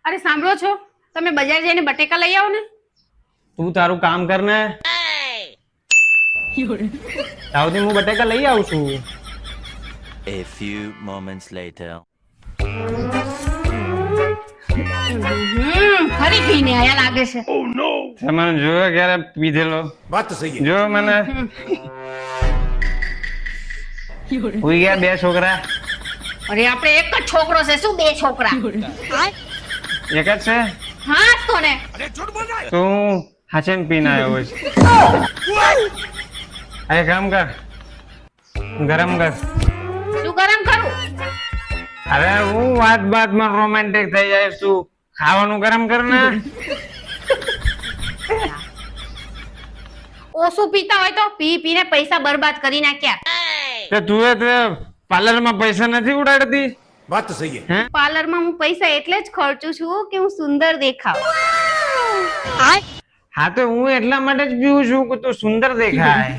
અરે સાંભળો છો, તમે બજાર જઈને બટેકા લઈ આવો ને. તું તારું કામ કર ને. તાવથી હું બટેકા લઈ આવું છું. A few moments later. ફરી પીને આયા લાગે છે. મને જોયો ક્યારે પીધેલો વાત તો સહી જો મને ઉઈ ગયા બે છોકરા. અરે આપણે એક જ છોકરો છે, શું બે છોકરા? એક જ છે હા તો ને. તો હું હાચેન પીને આવ્યો હોય છે. અરે કામ કર, ગરમ કર. શું ગરમ કરું? અરે હું વાતમાં રોમેન્ટિક થઈ જાય તું ખાવાનું ગરમ કર ને. ઓછું પીતા હોય તો પી પીને પૈસા બરબાદ કરી નાખ્યા. તે તું એ પાર્લરમાં પૈસા નથી ઉડાડતી? વાત તો સહી હે પાર્લરમાં હું પૈસા એટલે જ ખર્ચું છું કે હું સુંદર દેખાવ. હા તો હું એટલા માટે જ પીવું છું કે તું સુંદર દેખાય.